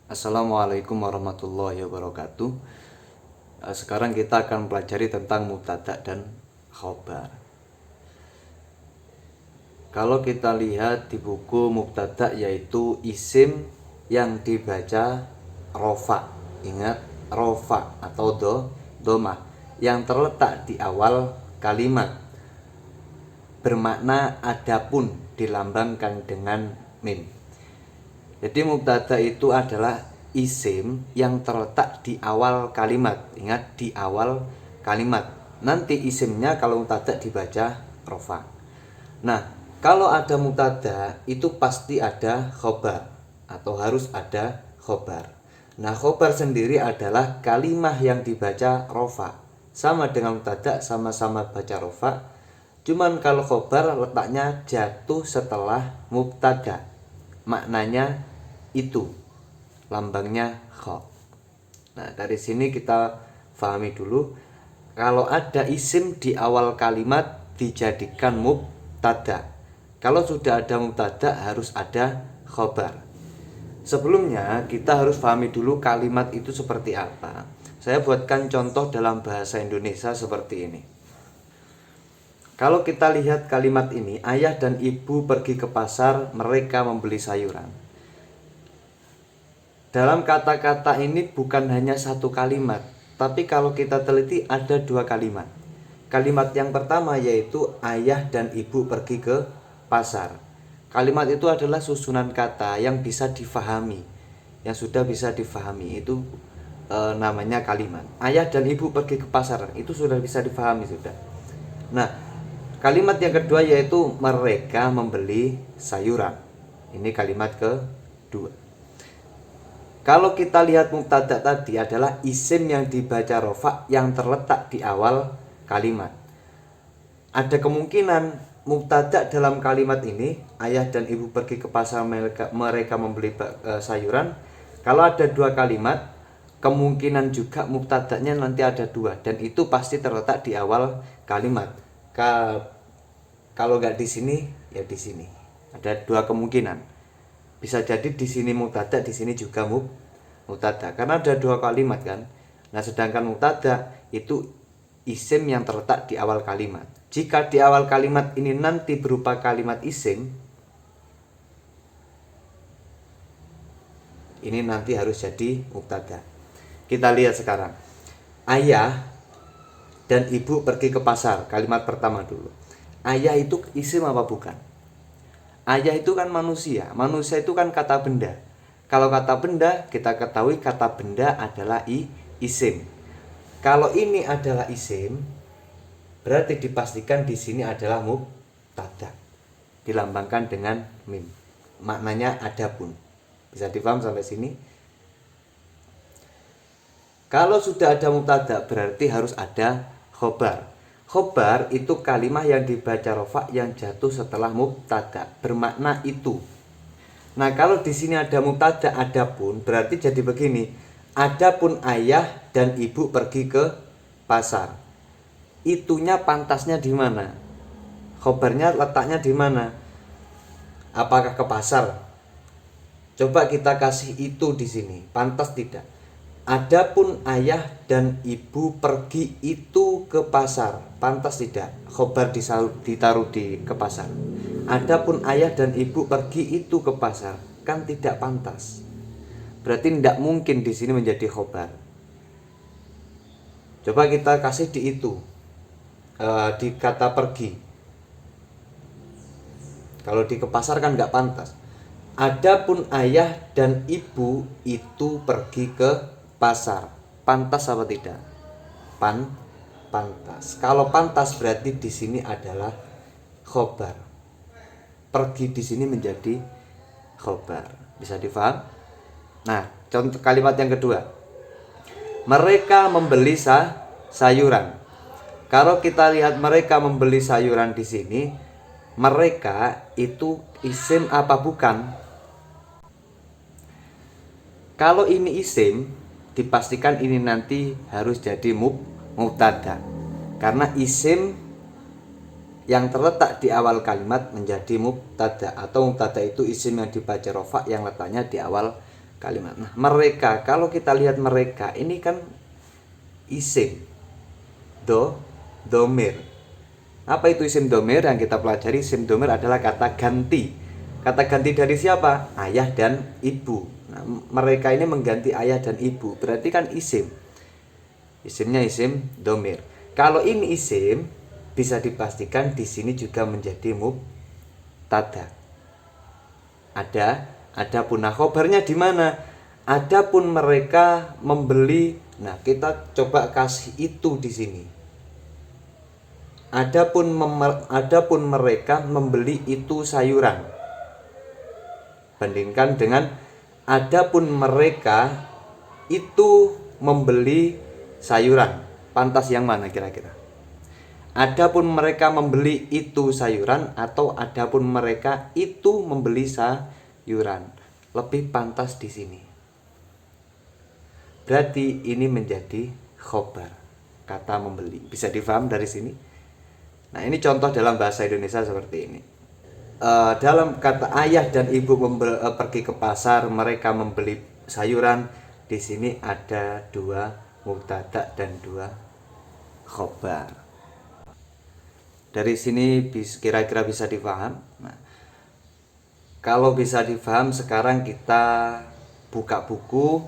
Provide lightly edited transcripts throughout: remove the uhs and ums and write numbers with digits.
Assalamualaikum warahmatullahi wabarakatuh. Sekarang kita akan pelajari tentang mubtada dan khobar. Kalau kita lihat di buku mubtada yaitu isim yang dibaca rofa. Ingat, rofa atau domah yang terletak di awal kalimat, bermakna adapun, dilambangkan dengan mim. Jadi mubtada itu adalah isim yang terletak di awal kalimat. Ingat, di awal kalimat. Nanti isimnya kalau mubtada dibaca rofa. Nah, kalau ada mubtada itu pasti ada khobar atau harus ada khobar. Nah, khobar sendiri adalah kalimah yang dibaca rofa. Sama dengan mubtada, sama-sama baca rofa. Cuman kalau khobar letaknya jatuh setelah mubtada. Maknanya itu, lambangnya kho. Nah, dari sini kita pahami dulu, kalau ada isim di awal kalimat dijadikan mubtada. Kalau sudah ada mubtada harus ada khobar. Sebelumnya kita harus pahami dulu kalimat itu seperti apa. Saya buatkan contoh dalam bahasa Indonesia seperti ini. Kalau kita lihat kalimat ini, ayah dan ibu pergi ke pasar, mereka membeli sayuran. Dalam kata-kata ini bukan hanya satu kalimat, tapi kalau kita teliti ada dua kalimat. Kalimat yang pertama yaitu ayah dan ibu pergi ke pasar. Kalimat itu adalah susunan kata yang bisa difahami, yang sudah bisa difahami, itu namanya kalimat. Ayah dan ibu pergi ke pasar, itu sudah bisa difahami sudah. Nah, kalimat yang kedua yaitu mereka membeli sayuran. Ini kalimat kedua. Kalau kita lihat mubtada tadi adalah isim yang dibaca rofa yang terletak di awal kalimat. Ada kemungkinan mubtada dalam kalimat ini, ayah dan ibu pergi ke pasar, mereka membeli sayuran. Kalau ada dua kalimat, kemungkinan juga mubtadanya nanti ada dua, dan itu pasti terletak di awal kalimat. Kalau nggak di sini, ya di sini. Ada dua kemungkinan. Bisa jadi di sini mubtada, di sini juga mubtada, karena ada dua kalimat kan. Nah, sedangkan mubtada itu isim yang terletak di awal kalimat. Jika di awal kalimat ini nanti berupa kalimat isim, ini nanti harus jadi mubtada. Kita lihat sekarang. Ayah dan ibu pergi ke pasar. Kalimat pertama dulu. Ayah itu isim apa bukan? Ayah itu kan manusia. Manusia itu kan kata benda. Kalau kata benda, kita ketahui kata benda adalah isim. Kalau ini adalah isim, berarti dipastikan di sini adalah mubtada. Dilambangkan dengan mim. Maknanya adapun. Bisa dipaham sampai sini? Kalau sudah ada mubtada berarti harus ada khobar. Khobar itu kalimah yang dibaca rofa yang jatuh setelah mubtada, bermakna itu. Nah, kalau di sini ada mubtada adapun berarti jadi begini. Adapun ayah dan ibu pergi ke pasar. Itunya pantasnya di mana? Khobarnya letaknya di mana? Apakah ke pasar? Coba kita kasih itu di sini. Pantas tidak? Adapun ayah dan ibu pergi itu ke pasar, pantas tidak? Khobar ditaruh di ke pasar. Adapun ayah dan ibu pergi itu ke pasar, kan tidak pantas. Berarti tidak mungkin di sini menjadi khobar. Coba kita kasih di itu, di kata pergi. Kalau di ke pasar kan nggak pantas. Adapun ayah dan ibu itu pergi ke pasar, pantas apa tidak? Pantas. Kalau pantas berarti di sini adalah khobar. Pergi di sini menjadi khobar. Bisa difaham? Nah, contoh kalimat yang kedua. Mereka membeli sayuran. Kalau kita lihat mereka membeli sayuran di sini, mereka itu isim apa bukan? Kalau ini isim, dipastikan ini nanti harus jadi mubtada. Karena isim yang terletak di awal kalimat menjadi mubtada, atau mubtada itu isim yang dibaca rofa yang letaknya di awal kalimat. Nah, mereka, kalau kita lihat mereka ini kan isim domir. Apa itu isim domir? Yang kita pelajari, isim domir adalah kata ganti. Kata ganti dari siapa? Ayah dan ibu. Nah, mereka ini mengganti ayah dan ibu, berarti kan isim. Isimnya isim domir. Kalau ini isim, bisa dipastikan di sini juga menjadi mubtada. Adapun nah khobarnya di mana? Adapun mereka membeli. Nah, kita coba kasih itu di sini. Adapun mereka membeli itu sayuran. Bandingkan dengan adapun mereka itu membeli sayuran. Pantas yang mana kira-kira? Adapun mereka membeli itu sayuran atau adapun mereka itu membeli sayuran. Lebih pantas di sini. Berarti ini menjadi khobar, kata membeli. Bisa difaham dari sini? Nah, ini contoh dalam bahasa Indonesia seperti ini. Dalam kata ayah dan ibu pergi ke pasar, mereka membeli sayuran. Di sini ada dua mubtada dan dua khobar. Dari sini kira-kira bisa difaham. Nah, kalau bisa difaham, sekarang kita buka buku,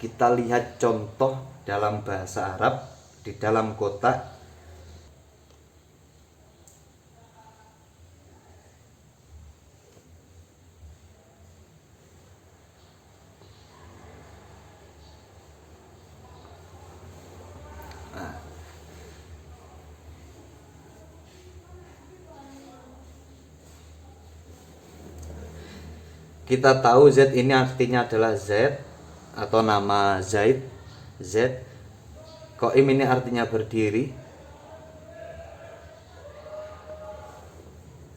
kita lihat contoh dalam bahasa Arab di dalam kotak. Kita tahu Z ini artinya adalah Z atau nama Zaid. Z. Qaim ini artinya berdiri.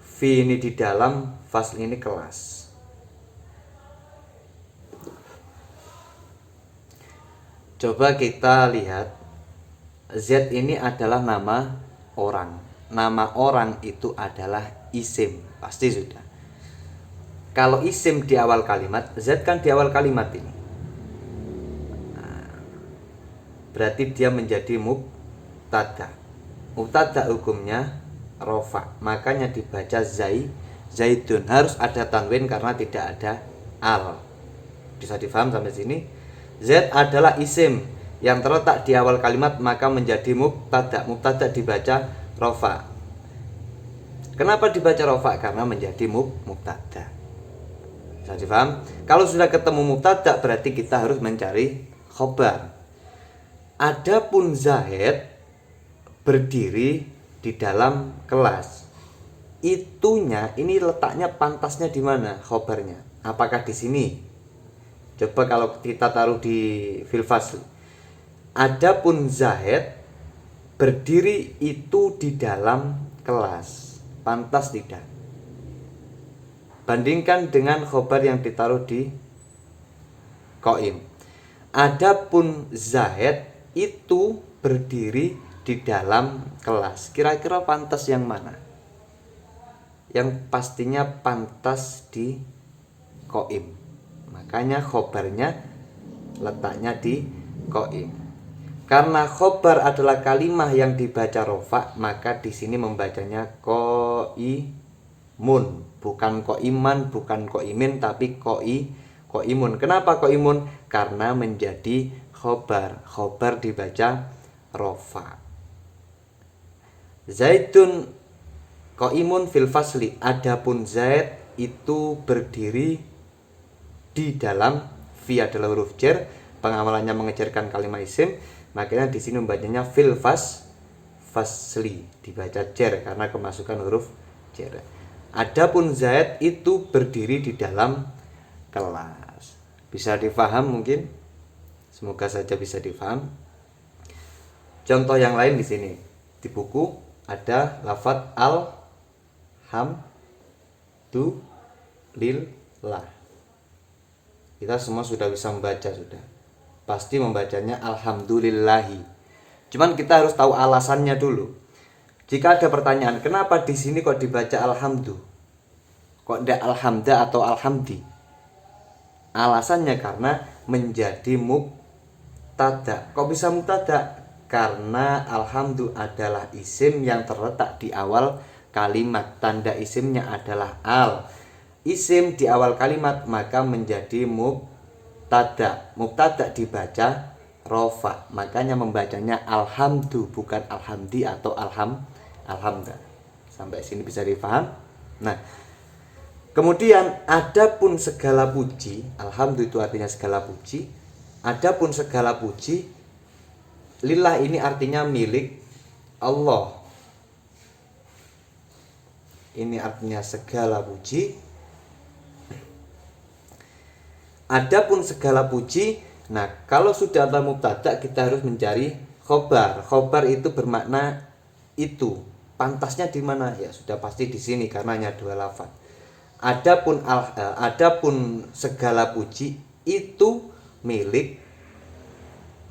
Fi ini di dalam, fasl ini kelas. Coba kita lihat. Z ini adalah nama orang. Nama orang itu adalah isim. Pasti sudah. Kalau isim di awal kalimat, Z kan di awal kalimat ini. Nah, berarti dia menjadi mubtada. Mubtada hukumnya rofa. Makanya dibaca zaidun. Harus ada tanwin karena tidak ada al. Bisa difaham sampai sini? Z adalah isim yang terletak di awal kalimat, maka menjadi mubtada. Mubtada dibaca rofa. Kenapa dibaca rofa? Karena menjadi mubtada. Bisa difaham? Kalau sudah ketemu mubtada, berarti kita harus mencari khobar. Adapun Zaid berdiri di dalam kelas. Itunya ini letaknya pantasnya di mana khobarnya? Apakah di sini? Coba kalau kita taruh di fil fasl. Adapun Zaid berdiri itu di dalam kelas. Pantas tidak? Bandingkan dengan khobar yang ditaruh di qaim. Adapun Zaid itu berdiri di dalam kelas. Kira-kira pantas yang mana? Yang pastinya pantas di qaim. Makanya khobarnya letaknya di qaim. Karena khobar adalah kalimah yang dibaca rofa, maka di sini membacanya qaimun, bukan qaiman, bukan qaimin, tapi qaimun. Kenapa qaimun? Karena menjadi khobar. Khobar dibaca rofa. Zaidun qaimun fil fasli. Adapun Zaid itu berdiri di dalam, fi adalah huruf jar, pengamalannya mengejarkan kalimat isim, makanya di sini membacanya fil fasli, dibaca jar karena kemasukan huruf jar. Adapun Zaid itu berdiri di dalam kelas. Bisa difaham mungkin? Semoga saja bisa difaham. Contoh yang lain di sini di buku ada lafadz alhamdulillah. Kita semua sudah bisa membaca, sudah pasti membacanya alhamdulillahi. Cuman kita harus tahu alasannya dulu. Jika ada pertanyaan, kenapa di sini kok dibaca alhamdu? Kok tidak alhamda atau alhamdi? Alasannya karena menjadi mubtada. Kok bisa mubtada? Karena alhamdu adalah isim yang terletak di awal kalimat. Tanda isimnya adalah al. Isim di awal kalimat maka menjadi mubtada. Mubtada dibaca rofa. Makanya membacanya alhamdu, bukan alhamdi atau alhamda. Sampai sini bisa dipaham? Nah, kemudian adapun segala puji, alhamdulillah itu artinya segala puji. Adapun segala puji, lillah ini artinya milik Allah. Ini artinya segala puji. Adapun segala puji, nah kalau sudah ada mubtada kita harus mencari khobar. Khobar itu bermakna itu. Pantasnya di mana? Ya sudah pasti di sini karena hanya dua lafaz. Adapun segala puji itu milik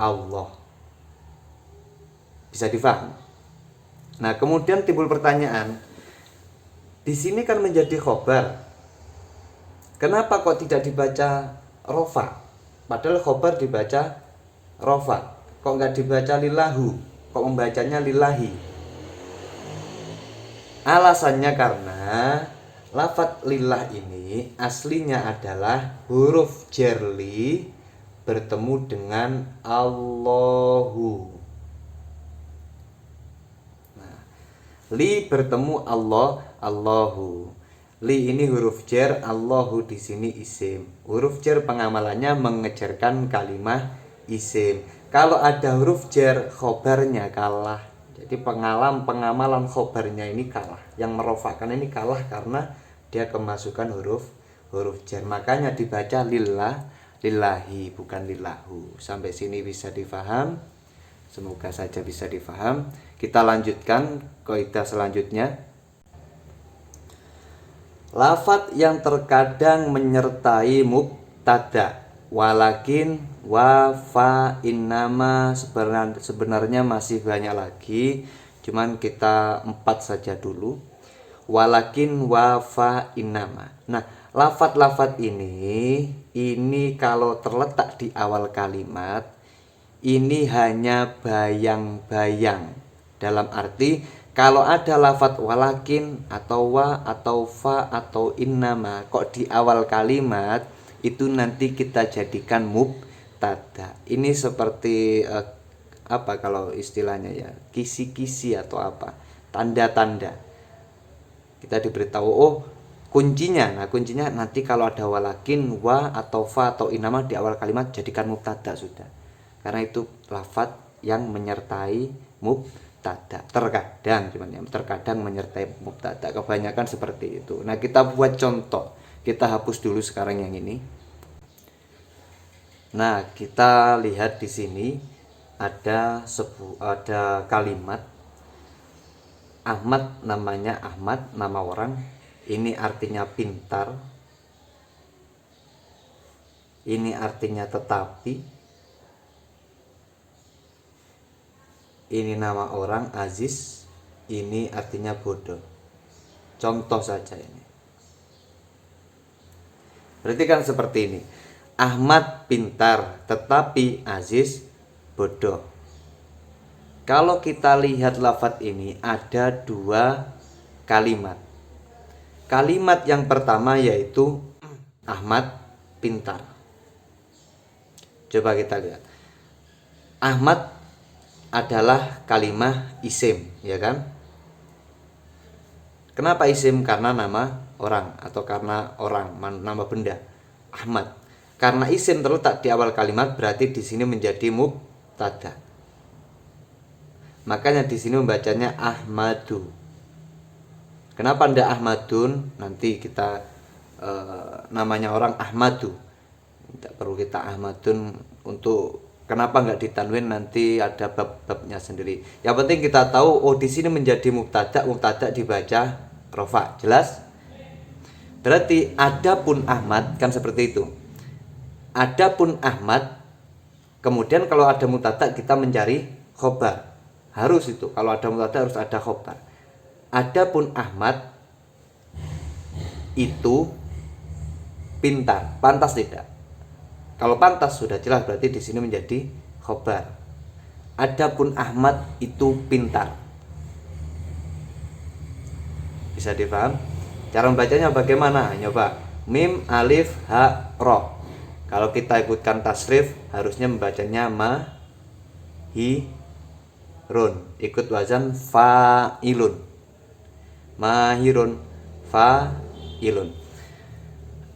Allah. Bisa difaham? Nah, kemudian timbul pertanyaan. Di sini kan menjadi khobar. Kenapa kok tidak dibaca rofa? Padahal khobar dibaca rofa. Kok nggak dibaca lillahu? Kok membacanya lillahi? Alasannya karena lafadz lillah ini aslinya adalah huruf jerli bertemu dengan Allahu. Nah, li bertemu Allah, Allahu. Li ini huruf jer, Allahu di sini isim. Huruf jer pengamalannya mengejarkan kalimat isim. Kalau ada huruf jer, khobarnya kalah. Jadi pengamalan khobarnya ini kalah. Yang merofakkan ini kalah karena dia kemasukan huruf jar. Makanya dibaca lillah, lillahi, bukan lillahu. Sampai sini bisa difaham? Semoga saja bisa difaham. Kita lanjutkan kaidah selanjutnya. Lafadz yang terkadang menyertai mubtada. Walakin, wa, fa, innama, sebenarnya masih banyak lagi. Cuman kita 4 saja dulu. Walakin, wa, fa, innama. Nah, lafadz-lafadz ini kalau terletak di awal kalimat, ini hanya bayang-bayang. Dalam arti, kalau ada lafadz walakin atau wa atau fa atau innama kok di awal kalimat, itu nanti kita jadikan mubtada. Ini seperti apa kalau istilahnya ya, kisi-kisi atau apa, tanda-tanda. Kita diberitahu, oh kuncinya, nah kuncinya nanti kalau ada walakin, wa atau fa atau innama di awal kalimat jadikan mubtada sudah. Karena itu lafadz yang menyertai mubtada. Terkadang menyertai mubtada. Kebanyakan seperti itu. Nah, kita buat contoh. Kita hapus dulu sekarang yang ini. Nah, kita lihat di sini ada kalimat Ahmad, namanya Ahmad, nama orang. Ini artinya pintar. Ini artinya tetapi. Ini nama orang Aziz. Ini artinya bodoh. Contoh saja ini. Berarti kan seperti ini. Ahmad pintar, tetapi Aziz bodoh. Kalau kita lihat lafadz ini ada 2 kalimat. Kalimat yang pertama yaitu Ahmad pintar. Coba kita lihat. Ahmad adalah kalimat isim, ya kan? Kenapa isim? Karena nama orang atau karena orang, nama benda. Ahmad. Karena isim terletak di awal kalimat, berarti di sini menjadi mubtada. Makanya di sini membacanya Ahmadu. Kenapa ndak Ahmadun? Nanti kita namanya orang Ahmadu. Tidak perlu kita Ahmadun untuk kenapa nggak ditanwin, nanti ada bab-babnya sendiri. Yang penting kita tahu, oh di sini menjadi mubtada dibaca rofa. Jelas? Berarti adapun Ahmad kan seperti itu. Adapun Ahmad, kemudian kalau ada mubtada kita mencari khobar. Harus itu, kalau ada mubtada harus ada khobar. Adapun Ahmad itu pintar, pantas tidak? Kalau pantas sudah jelas berarti di sini menjadi khobar. Adapun Ahmad itu pintar. Bisa dipaham? Cara membacanya bagaimana? Nyoba. Mim, alif, ha, ro. Kalau kita ikutkan tasrif harusnya membacanya ma, hi, run. Ikut wazan fa'ilun. Mahirun, fa'ilun.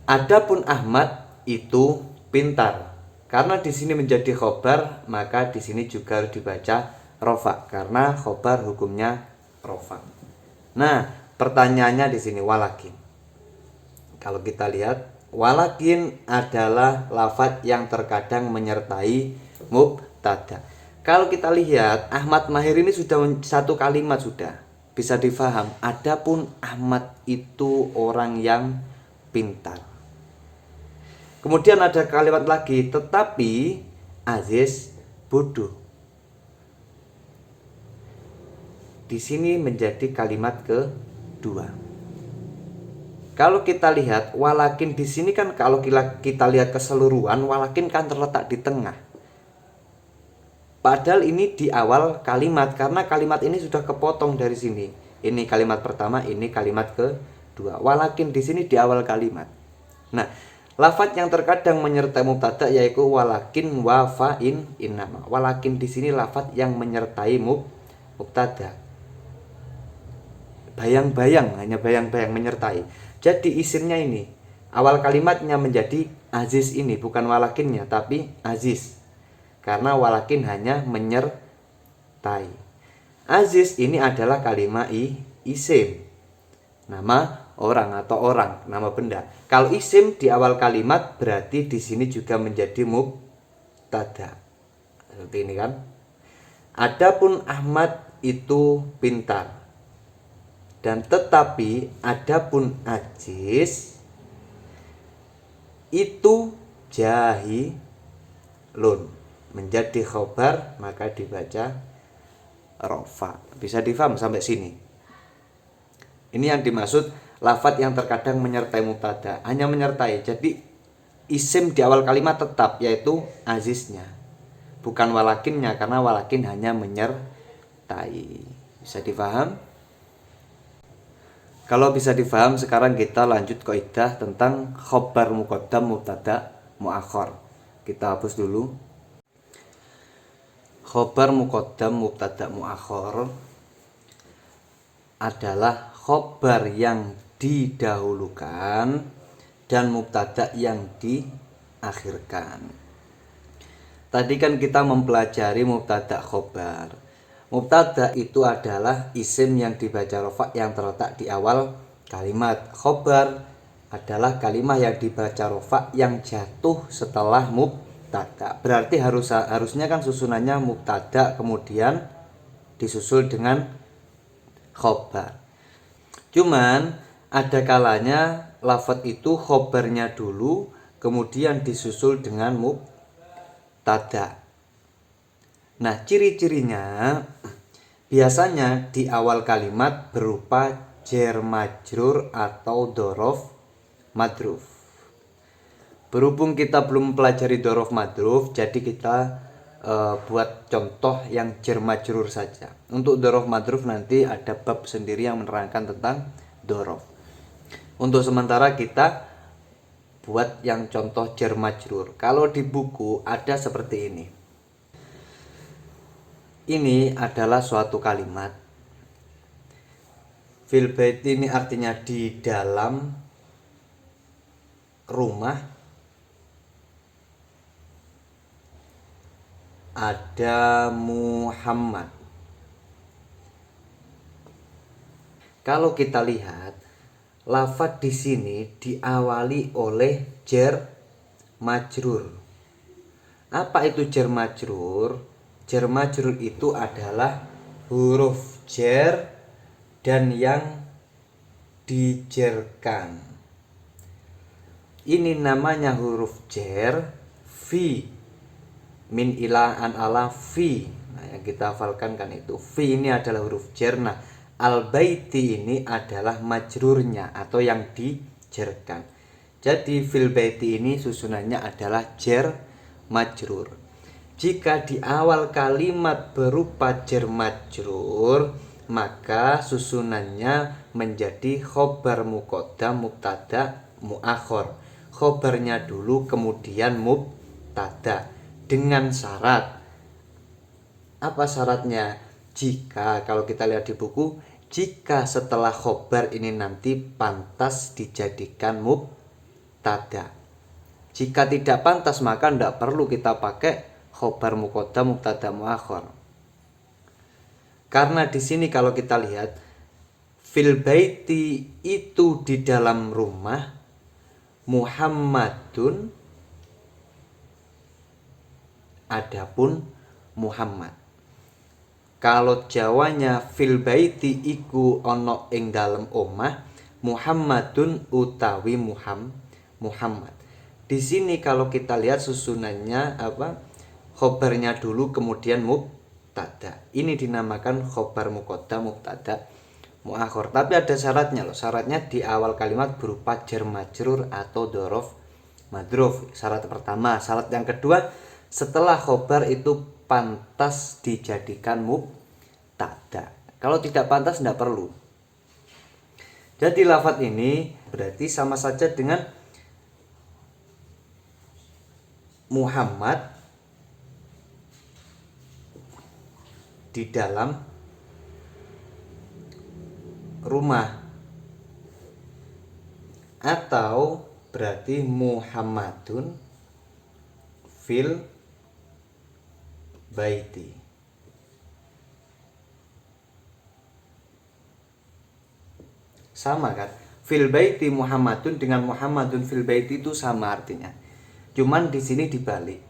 Adapun Ahmad itu pintar. Karena di sini menjadi khobar, maka di sini juga harus dibaca rofa karena khobar hukumnya rofa. Nah, pertanyaannya di sini walakin. Kalau kita lihat, walakin adalah lafadz yang terkadang menyertai mubtada. Kalau kita lihat, Ahmad Mahir ini sudah satu kalimat sudah bisa difaham. Adapun Ahmad itu orang yang pintar. Kemudian ada kalimat lagi, tetapi Aziz bodoh. Di sini menjadi kalimat kedua. Kalau kita lihat walakin di sini kan kalau kita lihat keseluruhan walakin kan terletak di tengah. Padahal ini di awal kalimat karena kalimat ini sudah kepotong dari sini. Ini kalimat pertama, ini kalimat kedua. Walakin di sini di awal kalimat. Nah, lafadz yang terkadang menyertai mubtada yaitu walakin wa fa'in innama. Walakin di sini lafadz yang menyertai mubtada. Bayang-bayang, hanya bayang-bayang menyertai. Jadi isimnya ini awal kalimatnya menjadi aziz ini bukan walakinnya tapi aziz. Karena walakin hanya menyertai. Aziz ini adalah kalimat isim. Nama orang atau orang, nama benda. Kalau isim di awal kalimat berarti di sini juga menjadi mubtada. Seperti ini kan? Adapun Ahmad itu pintar. Dan tetapi adapun Aziz itu jahilun. Menjadi khobar maka dibaca rofa. Bisa difaham sampai sini? Ini yang dimaksud lafadz yang terkadang menyertai mubtada, hanya menyertai. Jadi isim di awal kalimat tetap yaitu aziznya, bukan walakinnya karena walakin hanya menyertai. Bisa difaham? Kalau bisa difaham, sekarang kita lanjut kaidah tentang khobar muqaddam mubtada muakhar. Kita hapus dulu. Khobar muqaddam mubtada muakhar adalah khobar yang didahulukan dan mubtada yang diakhirkan. Tadi kan kita mempelajari mubtada khobar. Mubtada itu adalah isim yang dibaca rofa yang terletak di awal kalimat. Khobar adalah kalimat yang dibaca rofa yang jatuh setelah mubtada. Berarti harusnya kan susunannya mubtada kemudian disusul dengan khobar. Cuman ada kalanya lafadz itu khobarnya dulu kemudian disusul dengan mubtada. Nah, ciri-cirinya biasanya di awal kalimat berupa jar majrur atau dzaraf madruf. Berhubung kita belum mempelajari dzaraf madruf, jadi kita buat contoh yang jar majrur saja. Untuk dzaraf madruf nanti ada bab sendiri yang menerangkan tentang dzaraf. Untuk sementara kita buat yang contoh jar majrur. Kalau di buku ada seperti ini. Ini adalah suatu kalimat. Fil bait ini artinya di dalam rumah ada Muhammad. Kalau kita lihat lafadz di sini diawali oleh jar majrur. Apa itu jar majrur? Jar majrur itu adalah huruf jar dan yang dijarkan. Ini namanya huruf jar fi min ila an ala fi. Nah, yang kita hafalkan kan itu fi ini adalah huruf jar. Nah, al baiti ini adalah majrurnya atau yang dijarkan. Jadi fil baiti ini susunannya adalah jar majrur. Jika di awal kalimat berupa jar majrur, maka susunannya menjadi khobar muqaddam mubtada muakhor. Khobarnya dulu kemudian mubtada, dengan syarat. Apa syaratnya? Jika kalau kita lihat di buku, jika setelah khobar ini nanti pantas dijadikan mubtada. Jika tidak pantas maka tidak perlu kita pakai khobar muqaddam mubtada muakhor. Karena di sini kalau kita lihat fil baiti itu di dalam rumah, Muhammadun adapun Muhammad. Kalau Jawanya fil baiti iku ono ing dalem omah, Muhammadun utawi Muhammad. Di sini kalau kita lihat susunannya apa? Khobarnya dulu kemudian mubtada. Ini dinamakan khobar muqaddam mubtada muakhor. Tapi ada syaratnya loh. Syaratnya di awal kalimat berupa jar majrur atau dzaraf madruf. Syarat pertama. Syarat yang kedua, setelah khobar itu pantas dijadikan mubtada. Kalau tidak pantas tidak perlu. Jadi lafadz ini berarti sama saja dengan Muhammad di dalam rumah, atau berarti Muhammadun fil baiti. Sama kan? Fil baiti Muhammadun dengan Muhammadun fil baiti itu sama artinya. Cuman di sini dibalik.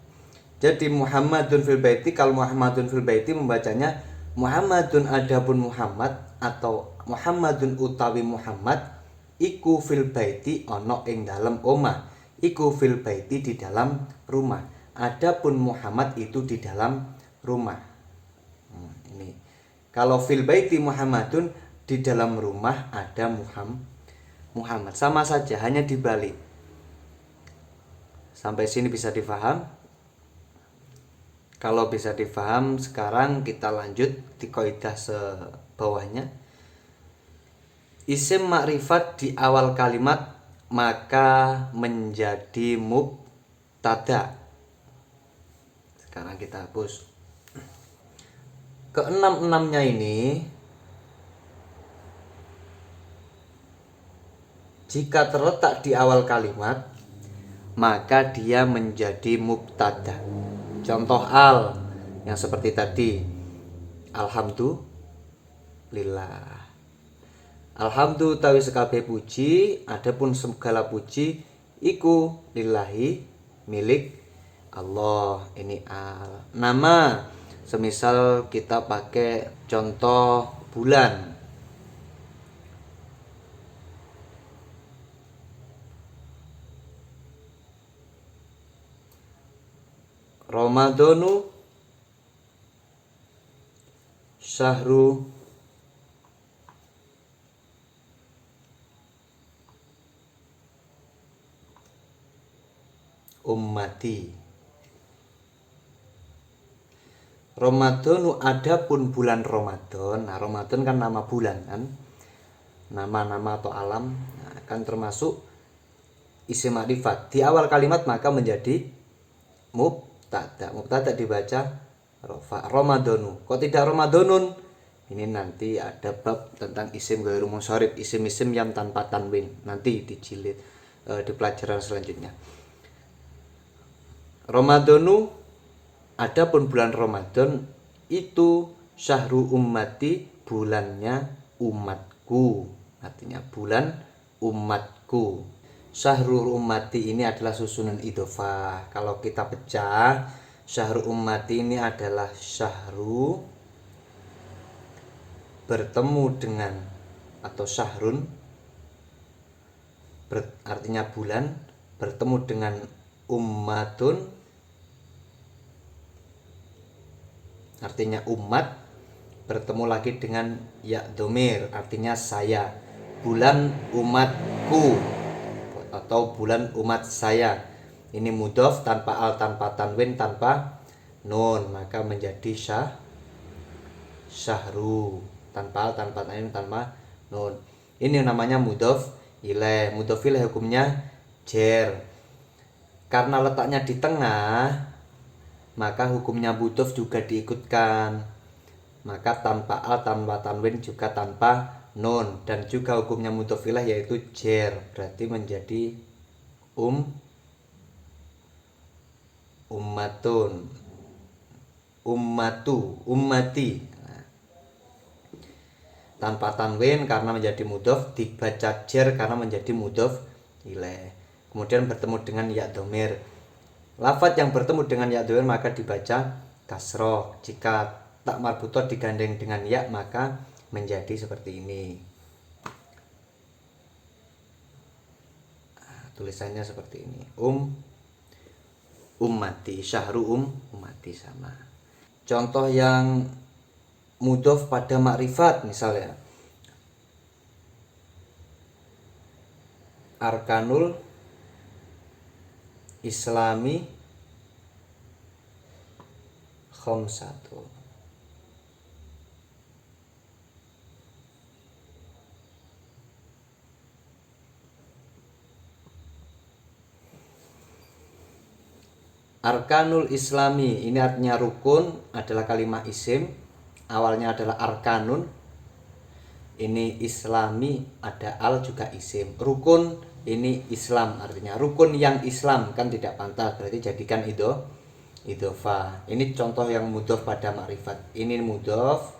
Jadi Muhammadun fil baiti, kalau Muhammadun fil baiti membacanya Muhammadun adapun Muhammad, atau Muhammadun utawi Muhammad iku fil baiti ono ing dalam omah. Iku fil baiti di dalam rumah. Adapun Muhammad itu di dalam rumah. Ini. Kalau fil baiti Muhammadun, di dalam rumah ada Muhammad. Sama saja, hanya dibalik. Sampai sini bisa difaham? Kalau bisa difaham, sekarang kita lanjut di kaidah sebawahnya. Isim makrifat di awal kalimat maka menjadi mubtada. Sekarang kita hapus. Keenam-enamnya ini, jika terletak di awal kalimat maka dia menjadi mubtada. Contoh al yang seperti tadi, alhamdulillah. Alhamdulillah tawi sekabeh puji, adapun segala puji iku lillahi milik Allah. Ini al. Nama, semisal kita pakai contoh bulan. Ramadhanu syahru ummati. Ramadhanu adapun bulan Ramadan. Nah, Ramadan kan nama bulan kan, nama-nama atau alam, kan termasuk isim makrifat di awal kalimat maka menjadi mubtada. Mubtada dibaca rofa. Ramadhanu. Kok tidak Ramadanun? Ini nanti ada bab tentang isim ghairu munsharif, isim-isim yang tanpa tanwin, nanti dijilid di pelajaran selanjutnya. Ramadhanu adapun bulan Ramadan itu syahru ummati, bulannya umatku. Artinya bulan umatku. Syahrul ummati ini adalah susunan idhofah. Kalau kita pecah, syahrul ummati ini adalah syahru bertemu dengan, atau syahrun artinya bulan, bertemu dengan ummatun artinya umat, bertemu lagi dengan ya domir artinya saya, bulan umatku. atau bulan umat saya. Ini mudhof tanpa al, tanpa tanwin, tanpa nun, maka menjadi syahru, tanpa al, tanpa tanwin, tanpa nun. Ini namanya mudhof ilaih. Mudhof ilaih hukumnya jer. Karena letaknya di tengah, maka hukumnya mudhof juga diikutkan. Maka tanpa al, tanpa tanwin, juga tanpa nun. Dan juga hukumnya mudhof ilaih yaitu jer. Berarti menjadi ummatun, ummati. Nah, tanpa tanwin karena menjadi mudhof, dibaca jer karena menjadi mudhof ilaih. Kemudian bertemu dengan ya dhamir. Lafaz yang bertemu dengan ya dhamir maka dibaca kasroh. Jika tak marbutoh digandeng dengan ya maka menjadi seperti ini. Tulisannya seperti ini. Ummati, syahru ummati sama. Contoh yang mudhof pada makrifat misalnya. Arkanul Islami khamsatu. Arkanul Islami ini artinya rukun, adalah kalimat isim, awalnya adalah arkanun. Ini Islami, ada al juga isim. Rukun ini Islam, artinya rukun yang Islam, kan tidak pantas, berarti jadikan idhofah. Ini contoh yang mudhof pada makrifat. Ini mudhof,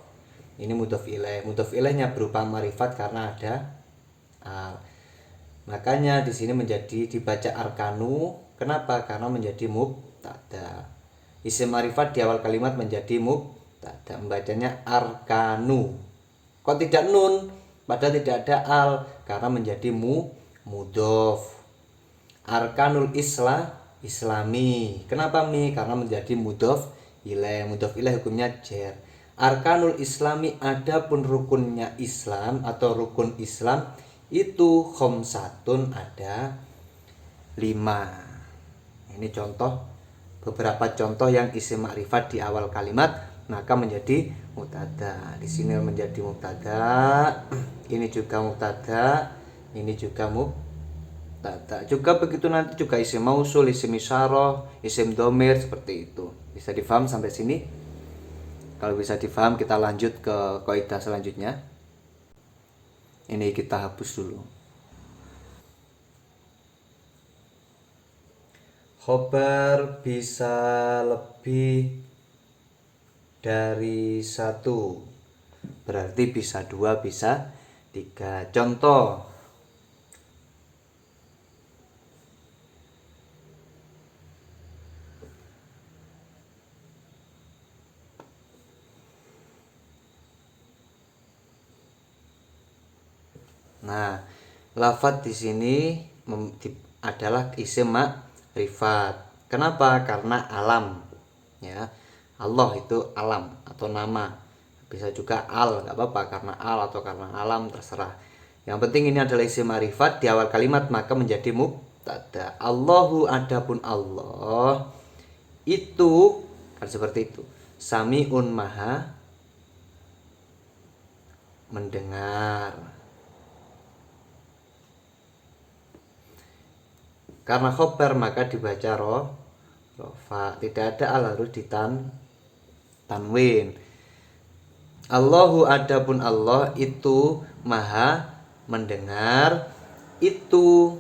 ini mudhof ilaih. Mudhof ilaihnya berupa makrifat karena ada al. Makanya di sini menjadi dibaca arkanu. Kenapa? Karena menjadi mubtada. Isim makrifat di awal kalimat menjadi mubtada. Membacanya arkanu. Kok tidak nun? Padahal tidak ada al, karena menjadi mudhof. Arkanul Islami. Kenapa mi? Karena menjadi mudhof ilaih. Mudhof ilaih hukumnya jer. Arkanul Islami, adapun rukunnya Islam atau rukun Islam itu khamsatun, ada 5. Ini contoh, beberapa contoh yang isim makrifat di awal kalimat maka menjadi mubtada. Di sini menjadi mubtada, ini juga mubtada, ini juga mubtada. Juga begitu nanti juga isim mausul, isim isyarah, isim dhamir, seperti itu. Bisa difaham sampai sini? Kalau bisa difaham kita lanjut ke kaidah selanjutnya. Ini kita hapus dulu. Khobar bisa lebih dari 1, berarti bisa 2, bisa 3. Contoh, nah, lafadz di sini adalah isim makrifat. Kenapa? Karena alam, ya. Allah itu alam atau nama. Bisa juga al, nggak apa-apa, karena al atau karena alam, terserah. Yang penting ini adalah isim makrifat di awal kalimat maka menjadi mubtada. Allahu, adapun Allah itu kan seperti itu. Sami'un, maha mendengar. Karena khobar maka dibaca rofa, tidak ada al, harus tanwin. Allahu, adapun Allah itu maha mendengar, itu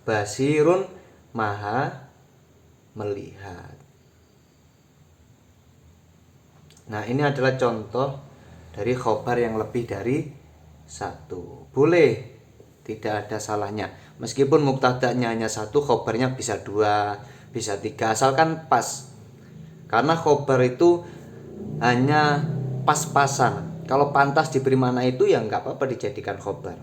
basirun, maha melihat. Nah, ini adalah contoh dari khobar yang lebih dari 1. Boleh, tidak ada salahnya. Meskipun mubtada'nya hanya 1, khobarnya bisa 2, bisa 3, asalkan pas. Karena khobar itu hanya pas-pasan. Kalau pantas diberi makna itu ya nggak apa-apa dijadikan khobar.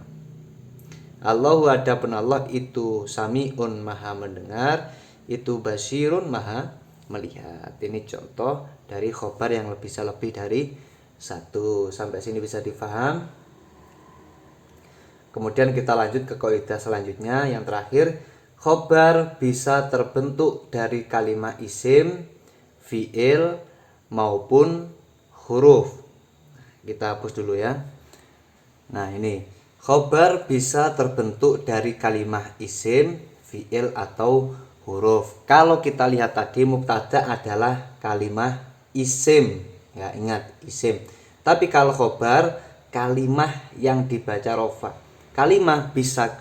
Allahu, adapun Allah itu sami'un, maha mendengar, itu basirun, maha melihat. Ini contoh dari khobar yang bisa lebih dari 1. Sampai sini bisa difaham. Kemudian kita lanjut ke kaidah selanjutnya yang terakhir, khobar bisa terbentuk dari kalimat isim, fiil maupun huruf. Kita hapus dulu ya. Nah, ini khobar bisa terbentuk dari kalimat isim, fiil atau huruf. Kalau kita lihat tadi mubtada adalah kalimat isim. Ya, ingat isim. Tapi kalau khobar kalimat yang dibaca rofa. Kalimat bisa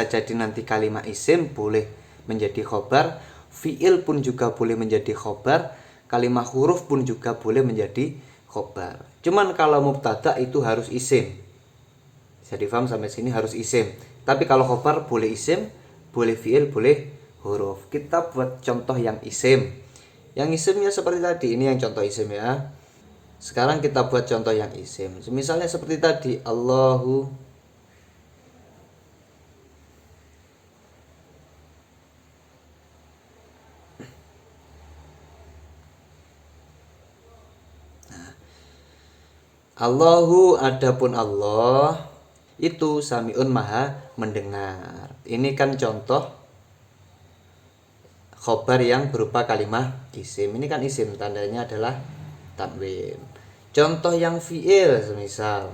jadi nanti kalimat isim boleh menjadi khobar, fiil pun juga boleh menjadi khobar, kalimat huruf pun juga boleh menjadi khobar. Cuman kalau mubtada itu harus isim. Bisa difaham sampai sini, harus isim. Tapi kalau khobar boleh isim, boleh fiil, boleh huruf. Kita buat contoh yang isim. Yang isimnya seperti tadi, ini yang contoh isim ya. Sekarang kita buat contoh yang isim. Misalnya seperti tadi, Allahu. Allahu, adapun Allah itu samiun maha mendengar. Ini kan contoh khobar yang berupa kalimat isim. Ini kan isim, tandanya adalah tanwin. Contoh yang fiil semisal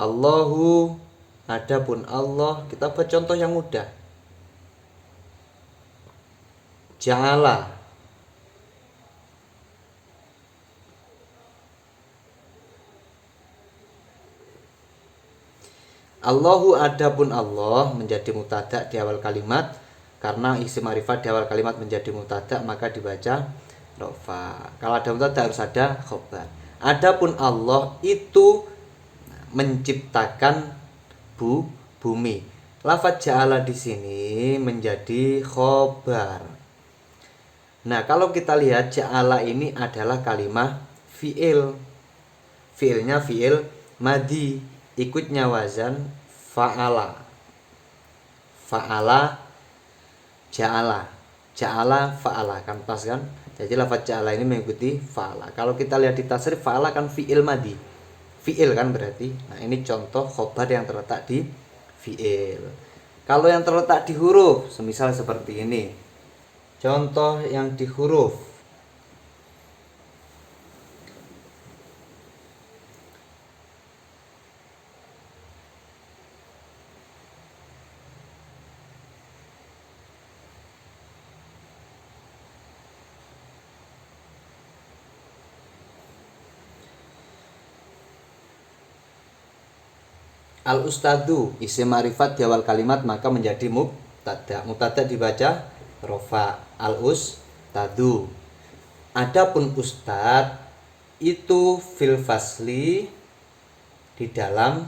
Allahu, adapun Allah, kita buat contoh yang mudah. Ja'ala. Allahu, adapun Allah menjadi mubtada di awal kalimat, karena isim ma'rifat di awal kalimat menjadi mubtada maka dibaca rofa. Kalau ada mubtada harus ada khobar. Adapun Allah itu menciptakan bumi. Lafaz ja'ala di sini menjadi khobar. Nah, kalau kita lihat ja'ala ini adalah kalimat fi'il. Fi'ilnya fi'il madi, ikutnya wazan fa'ala. Fa'ala ja'ala. Ja'ala fa'ala, kan pas kan? Jadi lafaz ja'ala ini mengikuti fa'ala. Kalau kita lihat di tasrif, fa'ala kan fi'il madi. Fi'il kan berarti. Nah, ini contoh khobar yang terletak di fi'il. Kalau yang terletak di huruf, semisal seperti ini. Contoh yang di huruf. Al-ustadu isim ma'rifat di awal kalimat maka menjadi mubtada. Mubtada dibaca rofa. Al-ustadu. Adapun ustad itu fil fasli, di dalam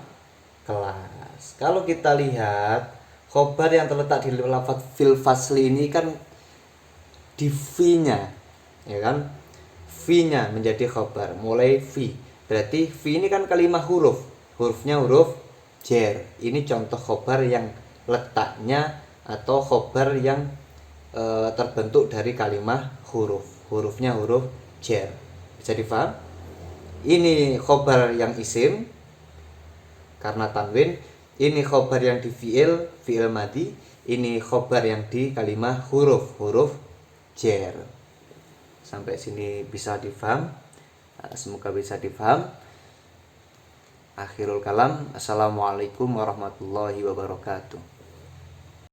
kelas. Kalau kita lihat khobar yang terletak di lafaz fil fasli ini kan di fi-nya, ya kan? Fi-nya menjadi khobar, mulai fi. Berarti fi ini kan kalimat huruf. Hurufnya huruf jer. Ini contoh khobar yang letaknya atau khobar yang terbentuk dari kalimat huruf. Hurufnya huruf jer. Bisa difaham? Ini khobar yang isim karena tanwin. Ini khobar yang di fi'il, fi'il madi. Ini khobar yang di kalimat huruf, huruf jer. Sampai sini bisa difaham? Semoga bisa difaham. Akhirul kalam. Assalamualaikum warahmatullahi wabarakatuh.